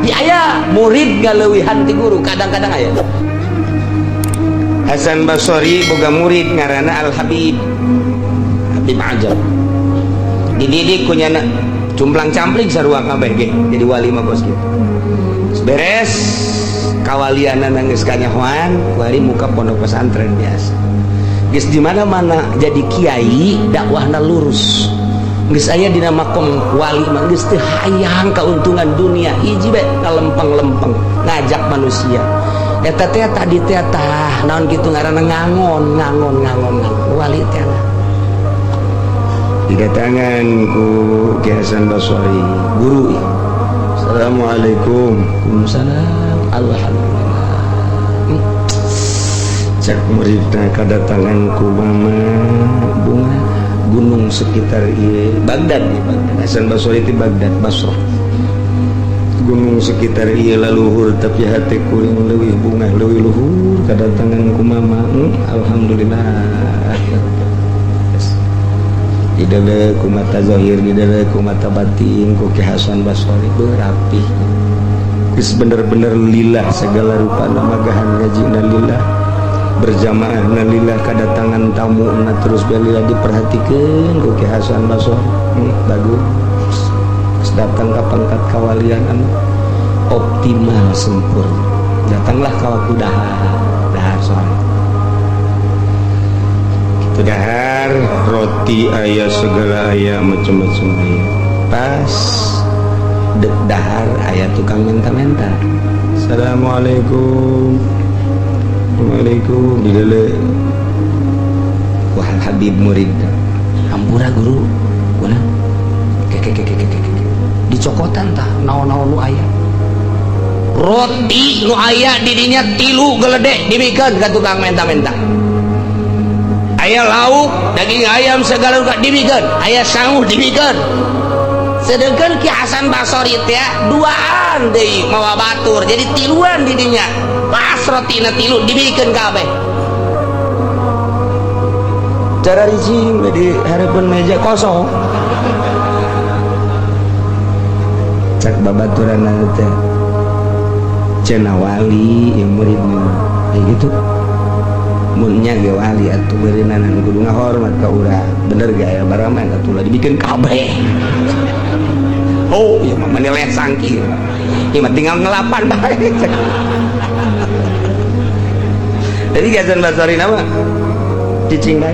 tapi aya murid galeuwihan ti guru kadang-kadang aya. Hasan Basri boga murid ngaranna Al Habib Ajab, dididik ku nyana cumplang campling sarua kabeh ge jadi wali mah bos kitu. Beres kawaliana geus kanyahoan wali muka pondok pesantren biasa geus di mana-mana jadi kiai dakwahna lurus geus aya dina makom wali mah geus teu hayang kauntungan dunia hiji bae kalempeng-lempeng ngajak manusia eta teh tadi teh tah naon kitu ngaranna ngangon wali teh didatangan ku Ki Hasan Basri guru. Assalamualaikum. Waalaikumsalam. Alhamdulillah. Cek muridna kadatangan ku mama bunga gunung sekitar ieu Baghdad di Baghdad. Hasan Basri di Baghdad Basrah. Gunung sekitar ieu laluhur tapi hati kuring leuwih bunga leuwih luhur kadatangan ku mama. Alhamdulillah. Didele ku mata zahir didele ku mata batin ku Ki Hasan Basri berapi geus bener-bener lillah segala rupa magahan ngajina lillah berjamaah na lillah kadatangan tamu na terus lillah diperhatikeun ku Ki Hasan Basri bagus geus datang ka pangkat kawalian anu optimal sempurna datanglah ka waktu dahar sore dahar roti ayah segala ayah macam-macam ayah pas dek dahar ayah tukang menta-menta. Assalamualaikum. Waalaikum didele wah Habib murid hampura guru kuna ke dicokotan tah naon-naon nu ayah roti nu ayah didinya 3 geledek dibikeun ka tukang menta-menta. Ayah lauk daging ayam segala juga dibikeun ayah sangu dibikeun sedangkan Ki Hasan Basri teh duaan deui mawa batur jadi 3 didinya pas rotina 3 dibikeun kabeh cara rizing di harapan meja kosong cak babaturan teh cenah wali yang muridnya kayak gitu munnya ge wali atuh beureunan kudu ngahormat ka urang bener ge aya barama atuh lah dibikin kabeh oh ieu mah maneh sangki ieu mah tinggal ngelapan bae jadi Hasan Basri nama cicing bae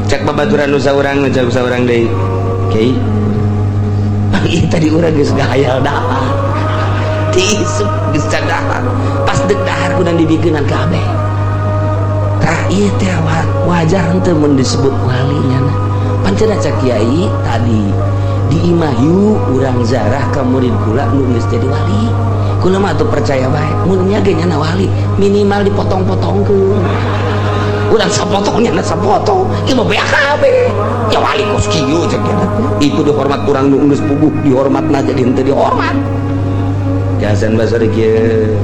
cek babaturan nu saurang ngajak saurang deui kiai ieu tadi urang geus gahayal dahar tisu geus dahar pas deuk dahar kudu dibikeun kabeh. Iya teh wajar henteu mun disebut walinya na. Pancen cak kiai tadi di imahyu urang zarah ka murid kula nu geus jadi wali. Kula mah atuh percaya bae mun nya ge nyana wali minimal dipotong-potongkeun. Urang sapotongnya na sapotong, ieu mah beak kabeh. Ya wali kos kieu cak kieu. Itu dihormat urang nu geus puguh dihormatna jadi henteu dihormat. Ya Hasan Basri kieu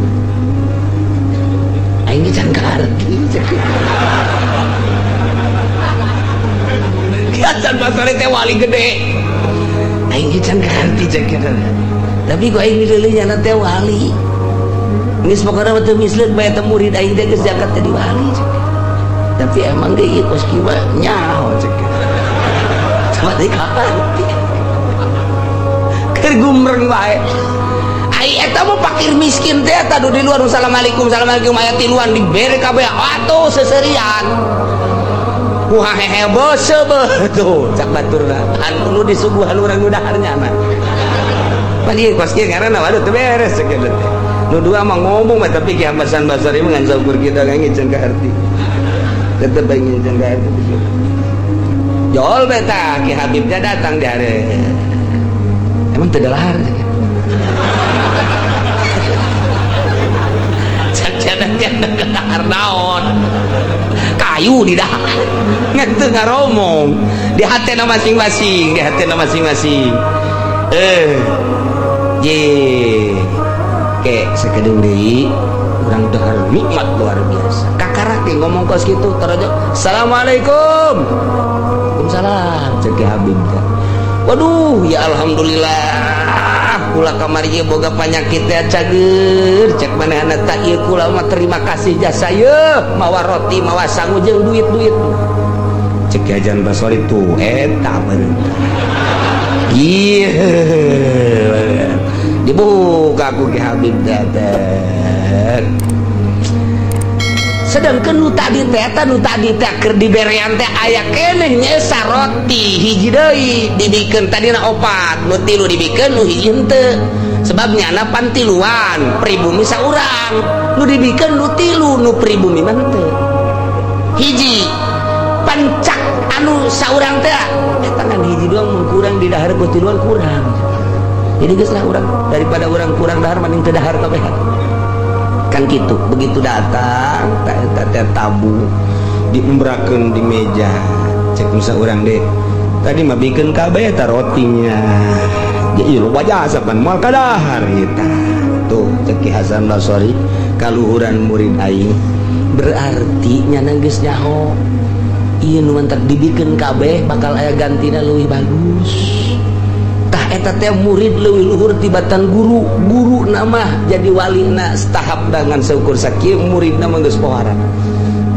aing ge can ngarti Ki Hasan Basri teh wali gede aing ge can ngarti cek kitu tapi kok aing milih nya teh wali geus pokona teu misleud bae teh murid aing teh geus jagat jadi wali cek tapi emang ge ieu kos kieu nyaho cek sama teh kapan keur gumreng bae eta mah fakir miskin teh eta di luar assalamualaikum aya tiluan dibere kabeh atuh seserian kuha hehe bose tuh cak baturna an kudu disuguhan urang nu daharnya na pan ieu kos kieu ngaranna waduh teu beres cek teh nu dua mah ngomong mah tapi Ki Hasan Basri mah ngan saukur kita ngingin ka arti tetep ngingin ka arti jol beta Ki Habib teh datang di hari emang teu dalahar dahar naon kayu di dahar ngenteu ngaromong di hatena masing-masing je ke sakedeung deui urang dahar nikmat luar biasa kakara ge ngomong kos kitu tarajo assalamualaikum waalaikumsalam cek Habib waduh ya alhamdulillah kula kamari ieu boga panyakit teh cager cek manehna tah ieu kula mah terima kasih jasa ye mawa roti mawa sangu jeung duit-duit cek Hajan Basori tuh eta bener ieu dibuka ku Ki Habib teh sedangkan nu tadi teh keur diberean teh aya keneh nyaesa roti hiji deui dibikeun tadina opat nu tilu dibikeun nu hiji henteu sebabnya na pantiluan pribumi saurang nu dibikeun nu tilu nu pribumi mah henteu hiji pancak anu saurang teh eta kan hiji doang mun kurang di dahar ku tiluan kurang jadi geus lah urang daripada urang kurang dahar mending teu dahar kabeh kan gitu begitu datang teh tabu diumbrakeun di meja cek musa urang deh tadi mah bikin kabeh eta rotinya ya lu wajah pan moal kadahar eta tuh cek Ki Hasan Basori kaluhuran murid aing berarti nyana geus nyaho ieu nu mentek dibikeun kabeh bakal aya gantina leuwih bagus tah eta teh murid leuwih luhur tibatan guru nama jadi walina setahap dengan seukur sakieu muridna mah geus poharan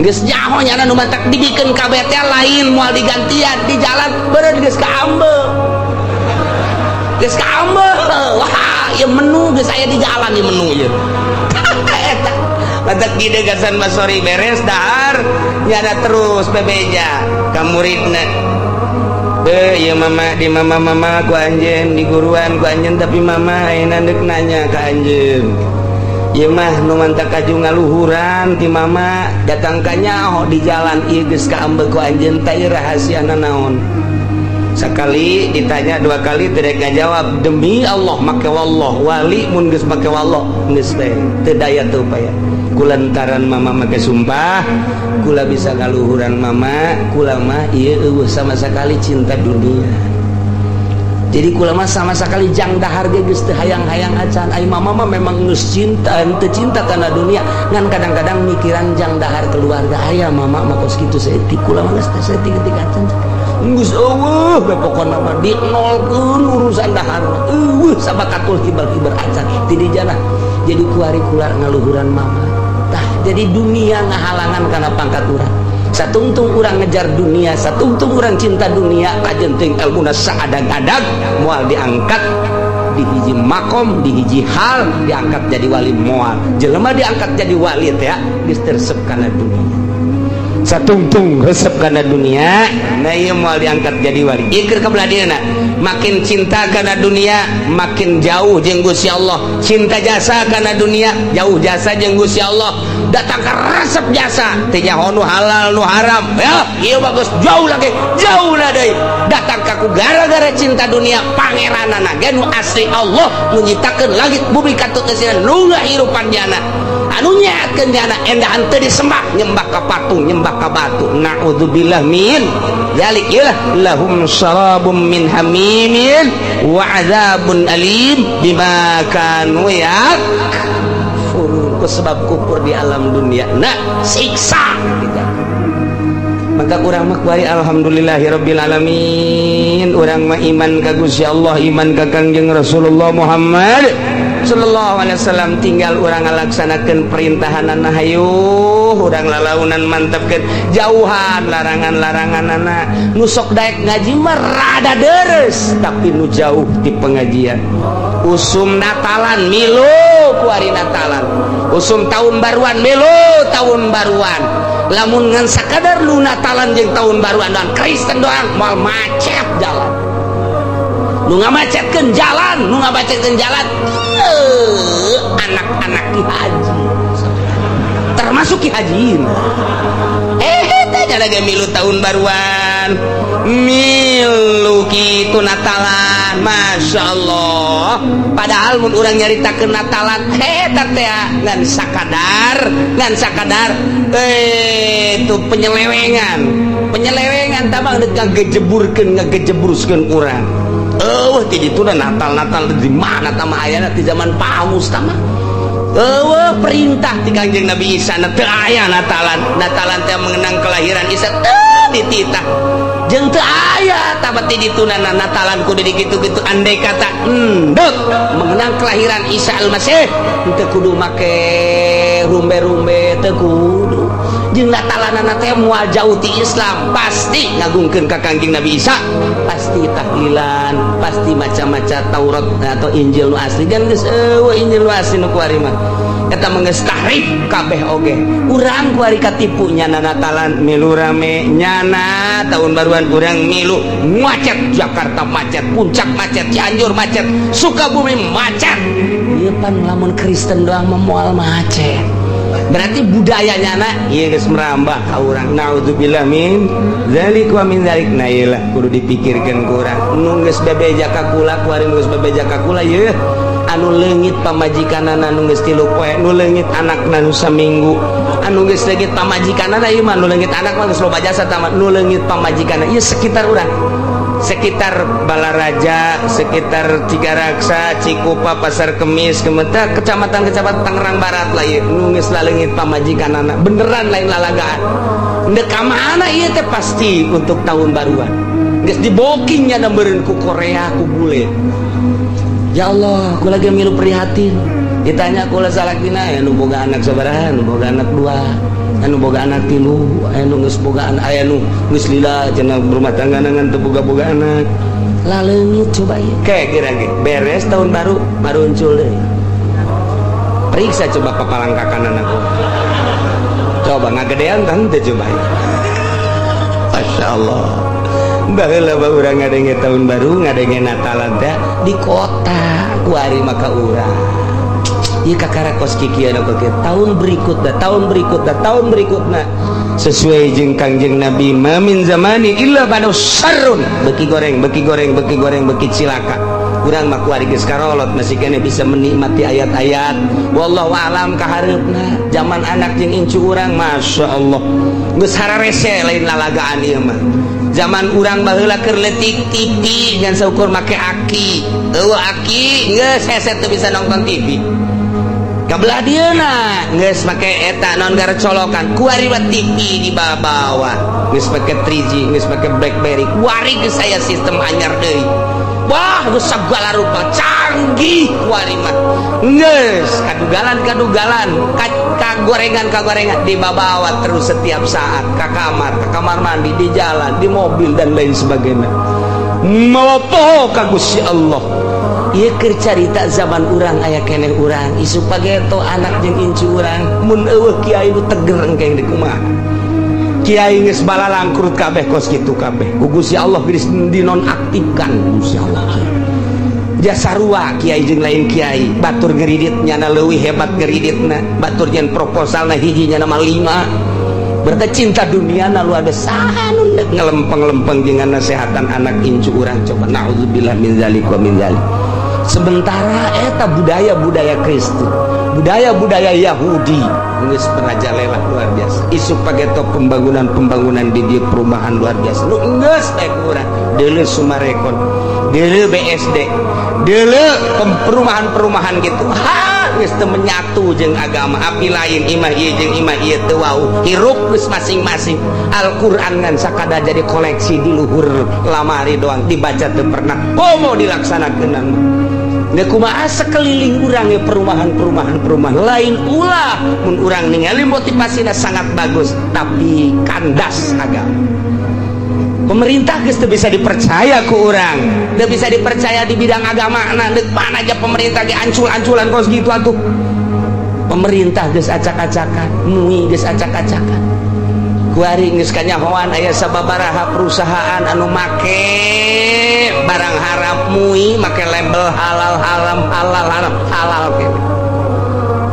geus nyaho nyana nu mantak dibikeun kabeh teh lain moal digantian di jalan beureun geus kaambeu wah ieu menu geus aya di jalan ieu menu ieu eta mantak gide Hasan Basori beres dahar nyana terus bebeja ka muridna ya mama di mama ku anjeun di guruan ku anjeun tapi mama ayeuna deuk nanya ka anjeun ieu mah nu mantak kaju ngaluhuran ti mama datang ka nyaho di jalan ieu geus kaambeu ku anjeun teh rahasiana naon sakali ditanya dua kali teu ngajawab demi Allah make wallah wali mun geus make wallah geus teh teu daya teu upaya kulantaran mama make sumpah kula bisa ngaluhuran mama kula mah ieu eueuh sama sekali cinta dunia jadi kula mah sama sekali jang dahar ge geus teu hayang-hayang acan ai mama mah memang geus cinta teu cinta kana dunia ngan kadang-kadang mikiran jang dahar keluarga aya mama mah kos kitu saeutik kula mah geus teu saeutik ketika acan geus eueuh we pokona mah dinolkeun urusan dahar eueuh sabakatul hibal-hibal acan ti dijana jadi kuari kula ngaluhuran mama tah jadi dunia ngahalangan karena pangkat urang satungtung urang ngejar dunia satungtung urang cinta dunia kajenting elmuna saadag-adag moal diangkat di hiji makom di hiji hal diangkat jadi wali moal jelema diangkat jadi wali teh geus tersep kana dunia satungtung resep kana dunia nah ieu moal diangkat jadi wali ieu keur kabladina makin cinta kana dunia makin jauh jeung Gusti Allah cinta jasa kana dunia jauh jasa jeung Gusti Allah datang ke resep jasa teh nyaho nu halal nu haram ya ieu bagus jauh na deui datang ka ku gara-gara cinta dunia pangeranana ge nu asli Allah nu nyiptakeun langit bumi katut geusina nu ngahirupan jana anu nyaetkeun jana endahan teu disembah nyembah ka patung nyembah ka batu naudzubillah min zalik ieu lahum syarabum min hamimin wa adzabun alim bima kanu yakfurun sebab kufur di alam dunia nah siksa maka urang mah kuari alhamdulillahirabbil alamin urang mah iman ka Gusti Allah iman ka Kangjeng Rasulullah Muhammad sallallahu alaihi wasallam tinggal urang ngalaksanakeun perintahanana hayuh urang lalaunan mantepkeun jauhan larangan-laranganana nu sok daek ngaji mah rada deres tapi nu jauh ti pengajian usum natalan milu kuari natalan usum tahun baruan milu tahun baruan lamun ngan sakadar lu natalan jeung tahun baruan dan Kristen doang moal macet jalan nu ngamacetkeun jalan anak-anak Ki Haji termasuk Ki Haji tanya lagi milu tahun baruan milu kitu natalan Masya Allah padahal mun urang nyaritakeun natalan eta teh ngan sakadar itu penyelewengan tabang ngagejeburkeun urang ti dituna Natal di mana tama ayana di zaman Paus tama perintah ti Kangjeng Nabi Isa teu aya natalan teh mengenang kelahiran Isa teu dititah jeung teu aya tabati ditunana Natalan kudu dikitu-kitu andai kata endek mengenang kelahiran Isa Al-Masih teu kudu make rumbe-rumbe teu kudu jeung Natalanana teh moal jauh ti Islam pasti ngagungkeun ka Kangjeng Nabi Isa pasti tahlilan pasti maca-maca Taurat atau Injil nu asli dan geus eueuh Injil nu asli nu kuari mah eta mah geus tahrif kabeh oge urang kuari katipu nyana Natalan milu rame nyana tahun baruan urang milu macet Jakarta macet Puncak macet Cianjur macet Sukabumi macet ieu pan lamun Kristen doang moal macet berarti budayanya na ieu geus merambah ka urang naudzubillah min zalik wa min zalik nah ieu lah kudu dipikirkeun ku urang nu geus bebeja ka kula kuari geus bebeja ka kula ieu anu leungit pamajikanana nu geus 3 poe nu leungit anakna nu saminggu anu geus leungit pamajikanana ieu mah nu leungit anak mah geus loba jasa tamat nu leungit pamajikanana ieu sekitar urang sekitar Balaraja sekitar Cigaraksa Cikupa Pasar Kemis Kemeta kecamatan-kecamatan Tangerang Barat lah ieu nu geus leungit pamajikanana beneran lain lalagaan endek ka mana ieu teh pasti untuk tahun baruan geus dibokingnya meureun ku Korea ku bule. Ya Allah, aku lagi milu prihatin. Ditanya aku lah salaktina, anu boga anak sabaraha, anu boga anak 2, anu boga anak 3, anu geus boga anak, anu geus lila cenah berumah tangga nangan teu boga anak. Laleungit coba ieu. Kayak gerage beres tahun baru uncul deui. Periksa coba papalang kanan aku. Coba ngagedean kan teu coba ieu. Masyaallah. Baheula ba urang ngadenge tahun baru ngadenge Natalan teh di kota kuari maka urang ieu kakara kos kikieu kok tahun berikutna sesuai jeung Kangjeng Nabi mamin zamani illa badu sarrun beki goreng beki cilaka urang mah kuari geus karolot masih kene bisa menikmati ayat-ayat wallahu alam ka hareupna zaman anak jeung incu urang masyaallah geus hararese lain lalagaan ieu mah zaman urang baheula keur leutik TV ngan saukur make aki eueuh aki geus hese teu bisa nonton TV kabelah dieuna geus make eta naon gara colokan kuari mah TV di bawah geus make 3G geus make BlackBerry kuari geus aya sistem anyar deui wah geus sagala rupa canggih kuari mah geus kadugalan kagorengan dibawa terus setiap saat ke kamar mandi di jalan di mobil dan lain sebagainya mawapo ka Gusti Allah ieu keur carita zaman urang aya keneh urang isu pageto anak jeung incu urang mun eueuh kiai nu teger engke di kumaha kiai geus balalang kurut kabeh kos kitu kabeh ku Gusti Allah geus dinonaktifkan Gusti Allah jasa rua kiai jeung lain kiai batur geridit nyana leuwih hebat geriditna batur jen proposalna hiji nyana mah 5 berarti cinta dunia na lu ada sanu ngelempeng-lempeng jeung nasehatan anak incu urang coba naudzubillah min zalik wa min zalik sementara eta budaya Kristen budaya Yahudi geus merajalela luar biasa isu pageto pembangunan di dia perumahan luar biasa nu geus teh urang deuleu Sumarekon deuleu BSD deuleu perumahan gitu geus teu menyatu jeung agama api lain imah ieu jeung imah ieu teu wau hirup geus masing-masing Al-Qur'an ngan sakada jadi koleksi di luhur lamari doang dibaca teu pernah pomo dilaksanakeun nggak kumaha sekeliling urang perumahan lain ulah mun urang ningali motivasinya sangat bagus tapi kandas agama pemerintah geus teu bisa dipercaya ku urang teu bisa dipercaya di bidang agama na deuk mana aja pemerintah ge ancul-anculan kos gitu atuh pemerintah geus acak-acakan mui geus acak-acakan kuari geus kanyahoan aya sababaraha perusahaan anu make barang haram mui make label halal halal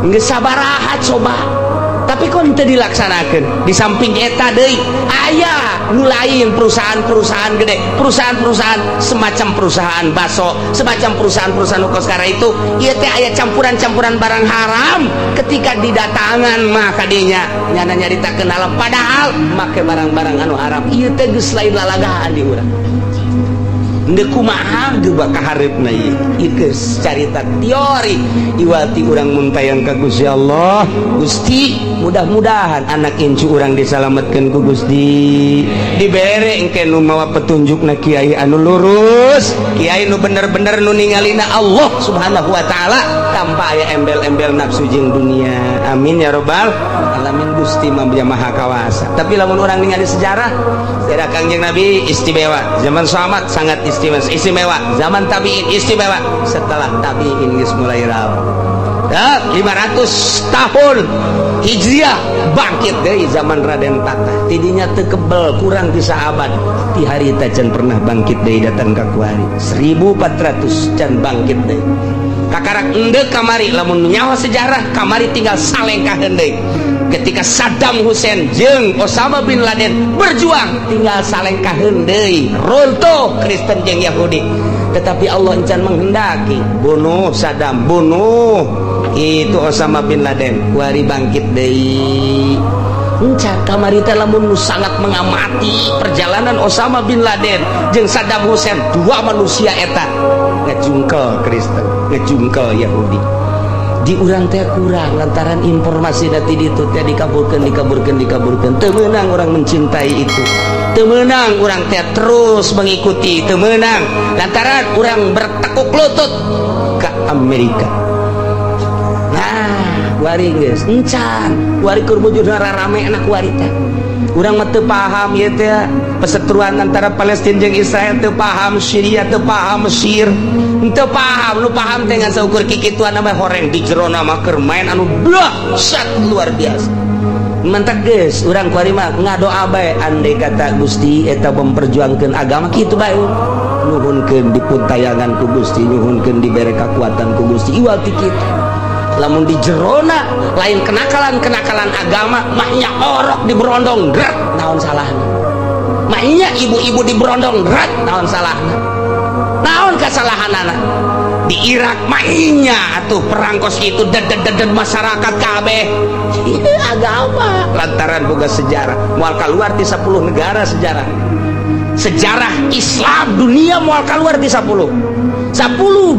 geus sabaraha coba tapi kok teu dilaksanakeun di samping eta deui aya nu lain perusahaan-perusahaan gede perusahaan semacam perusahaan baso semacam perusahaan nu kos kara itu ieu teh aya campuran-campuran barang haram ketika didatangan mah kadinya nyana nyaritakeun halal padahal. padahal make barang-barang anu haram ieu teh geus lain lalagaan di urang. Mun urang ningali motivasina sangat bagus, tapi kandas agama. Pemerintah geus teu bisa dipercaya ku urang, teu bisa dipercaya di bidang agama na deuk mana aja pemerintah ge ancul-anculan kos kitu kabeh ku Gusti Allah geus acak-acakan mui geus acak-acakan kuari geus kanyahoan aya sababaraha perusahaan anu make barang haram mui make label halal halal geus sabaraha coba tapi kon teu dilaksanakeun di samping eta deui aya nu lain perusahaan-perusahaan semacam perusahaan baso semacam perusahaan nu kos kara itu ieu teh aya campuran-campuran barang haram ketika didatangan mah kadinya nyana nyaritakeun halal padahal make Henteu kumaha gebak kahareupna ieu. Ieu carita teori iwati urang muntayang ka Gusti Allah. Gusti, mudah-mudahan anak incu urang disalametkeun ku Gusti. Dibere engke nu mawa petunjukna kiai anu lurus, kiai nu bener-bener nu ningalina Allah Subhanahu wa taala tanpa aya embel-embel nafsu jeung dunia. Amin ya rabbal alamin. Gusti mah maha kawasa. Tapi lamun urang ningali sejarah Kangjeng Nabi istimewa, zaman sahabat sangat istimewa, zaman tabi'in istimewa, setelah tabi'in geus mulai rawa. 500 tahun Hijriah bangkit dari zaman Raden Patah. Tidinya teu kebel kurang di sahabat. Ti harita can pernah bangkit deui datang ka kuari. 1400 can bangkit deui. Kakarak endeu kamari lamun nyawa sejarah kamari tinggal salengkaheun deui. Ketika Saddam Hussein jeung Osama bin Laden berjuang tinggal salengkaheun deui, runtuh Kristen jeung Yahudi. Tetapi Allah encan menghendaki bunuh Saddam, bunuh itu Osama bin Laden, kuari bangkit deui. Encan kamari teh lamun sangat mengamati perjalanan Osama bin Laden jeung Saddam Hussein, dua manusia eta ngejungkel Kristen, ngejungkel Yahudi. Di urang teh kurang lantaran informasi dati ditu teh dikaburkeun teu meunang urang mencintai itu, teu meunang urang teh terus mengikuti, teu meunang lantaran urang bertekuk lutut ke Amerika. Nah kuari geus encan kuari keur bujurna rarame anak kuari teh urang mah teu paham ieu teh perseteruan antara Palestina jeung Israel, teu paham Syria, teu paham Mesir, teu paham. Nu paham teh ngan saukur kikituan mah horeng di jero mah keur main anu dahsyat luar biasa. Mantak geus urang kuari mah ngadoa bae andai kata Gusti eta memperjuangkeun agama kitu bae. Nuhunkeun dipuntayangan ku Gusti, nuhunkeun dibere kakuatan ku Gusti iwal ti kitu. Lamun di jerona lain kenakalan agama mahnya orok di berondong drat naon salahna, mahnya ibu-ibu di berondong drat naon salahna, naon kasalahanana. Di Irak mahnya atuh perangkos itu ded masyarakat kabeh agama lantaran boga sejarah moal kaluar di 10 negara. Sejarah Islam dunia moal kaluar di 10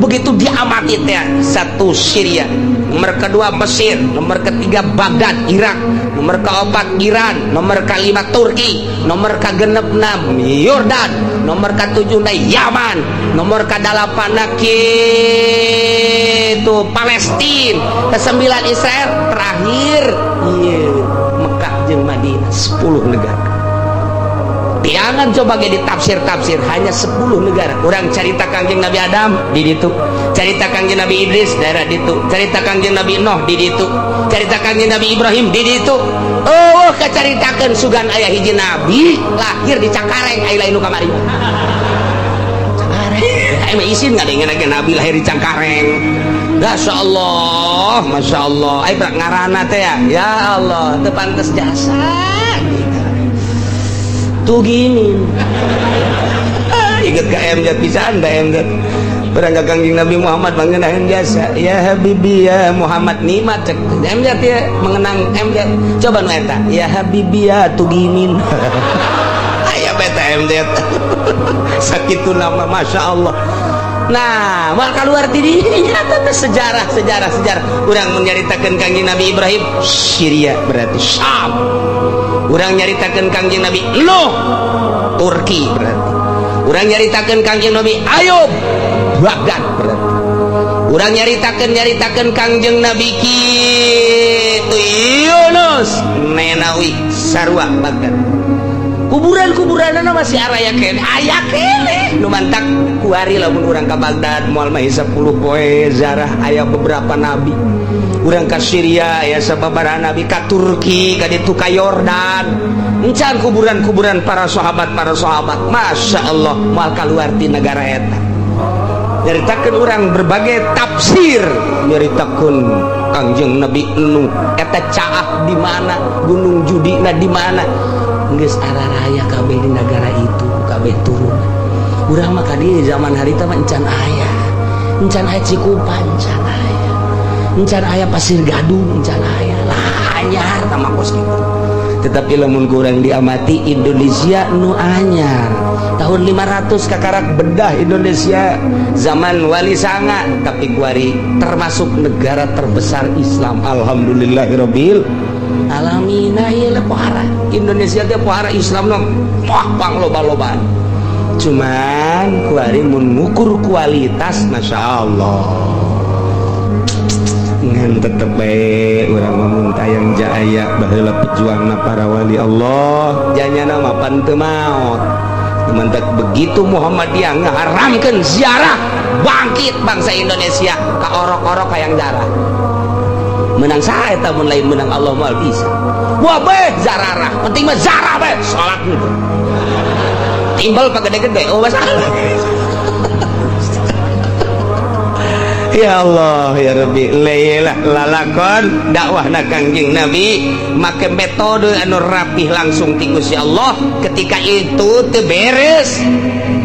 begitu diamati teh. 1 Syria, nomor kedua Mesir, nomor ketiga Baghdad Irak, nomor keempat Iran, nomor kelima Turki, nomor ke-6 Yordan, nomor ke-7 Yaman, nomor ke-8 itu Palestina, ke-9 Israel, terakhir Mekah jeung Madinah. 10 negara. Jangan coba ge ditafsir-tafsir hanya 10 negara. Urang carita Kangjeng Nabi Adam di ditu, carita Kangjeng Nabi Idris daerah ditu, carita Kangjeng Nabi Nuh di ditu, carita Kangjeng Nabi Ibrahim di ditu. Oh, kacaritakeun sugan aya hiji nabi lahir di Cangkareng aya lain nu kamari. Cangkareng. Emang isin ngadengeun nabi lahir di Cangkareng. Masya Allah. Ai brak ngaranna teh ya Allah, teu pantes jasa. Tugimin inget ke MZ pisan da MZ berangkat Kangjeng Nabi Muhammad mengenang jasa ya Habibi ya Muhammad nikmat cek MZ ya mengenang MZ coba nu eta ya Habibi ya Tugimin aya beta MZ sakitu nama Masya Allah. Nah mal kaluar ti dinya teh sejarah urang menyaritakeun Kangjeng Nabi Ibrahim Syria berarti Syam, urang nyaritakeun Kangjeng Nabi Nuh Turki berarti, urang nyaritakeun Kangjeng Nabi Ayub Baghdad berarti, urang nyaritakeun Kangjeng Nabi kitu Yunus Nenawi Sarwa Baghdad. Kuburan-kuburanana masih aya kene nu mantak kuari lamun urang ka Baghdad moal mah 10 poe zarah aya beberapa nabi. Urang ka Syria aya sababaraha nabi, ka Turki ka ditu ka Yordan. Encan kuburan-kuburan para sahabat. Masya Allah moal kaluar ti negara eta. Nyaritakeun urang berbagai tafsir, nyaritakeun Kangjeng Nabi Nuh eta caah di mana, gunung Judina di mana. Geus araraya kabeh di negara itu kabeh turun. Urang mah kadieu zaman harita mah encan aya Cikupa encan aya Pasir Gadung encan aya lah anyar tama kos kitu. tetapi lamun kurang diamati Indonesia nu anyar tahun 500 kakarak bedah Indonesia zaman Wali Sanga tapi kuari termasuk negara terbesar Islam alhamdulillahirabbil alamin. Ieu pohara Indonesia teh pohara Islam nu moh pangloba-lobaan cuman kuari mun ngukur kualitas Masya Allah ngan tetep bae urang mah tayang jaya baheula pejuangna para wali Allah janyana mah pan teu maot mentek begitu Muhammadiyah ngaharamkeun ziarah bangkit bangsa Indonesia ka orok-orok hayang darah menang saha eta mun lain menang Allah moal bisa wah beh zararah penting mah zarah beh salat gitu timbal pagede-gede oh masalah. Ya Allah ya Rabbi leilah lalakon dakwahna Kangjeng Nabi make metode anu rapih langsung ti Gusti Allah ketika itu teu beres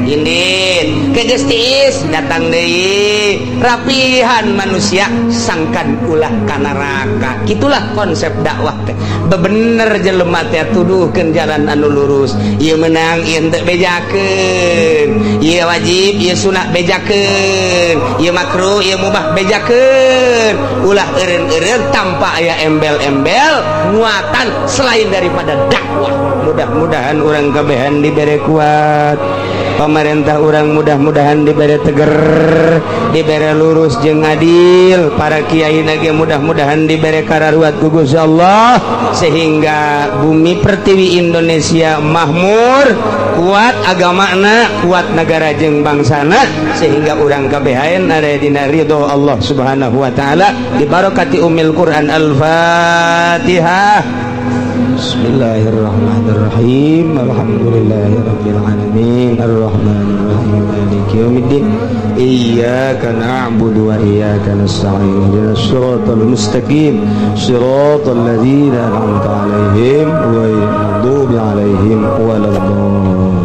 indit kegeus tiis datang deui rapihan manusia sangkan ulah ka neraka gitulah konsep dakwah teh bebener jelema teh tuduhkeun jalan anu lurus ieu menang ieu teu bejakeun ieu wajib ieu sunah bejakeun ieu makruh ieu mubah bejakeun ulah eureun-eureun tanpa aya embel-embel muatan selain daripada dakwah. Mudah-mudahan urang kabehan dibere kuat pemerintah urang mudah-mudahan dibere teger dibere lurus jeung adil para kiai nage mudah-mudahan dibere kararuat ku Gusti Allah sehingga bumi pertiwi Indonesia makmur kuat agamana kuat negara jeung bangsana sehingga urang kabehan aya dina ridho Allah Subhanahu wa taala di barakati Ummul Quran Al-Fatihah. Bismillahirrahmanirrahim. Alhamdulillahirabbil alamin. Arrahmanirrahim. Maliki yaumiddin. Iyyaka na'budu wa iyyaka nasta'in. Ihdinas siratal mustaqim. Siratal ladzina an'amta 'alaihim ghairil maghdubi 'alaihim waladdallin.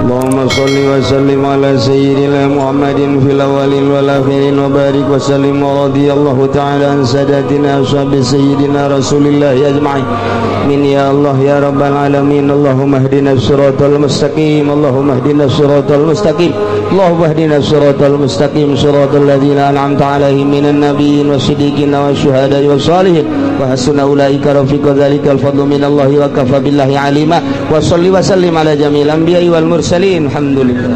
Allahumma shalli wa sallim ala sayyidina Muhammadin fil awwalin wal akhirin wa barik wa sallim wa radiyallahu ta'ala an sadatina ashabi sayyidina Rasulillah ajma'in. Min ya Allah ya rabbal alamin. Allahumma ihdinas siratal mustaqim. Allahumma ihdinas siratal mustaqim. Allahumma ihdinas siratal mustaqim siratal ladzina an'amta 'alaihim minan nabiyyin wasiddiqin wasyuhada'i wassalihin wa hasuna ulaika rafiqa. Dzalikal fadlu minallahi wa kafa billahi alima. Wa shalli wa sallim ala jamil anbiya'i wal mursalin. Alhamdulillah.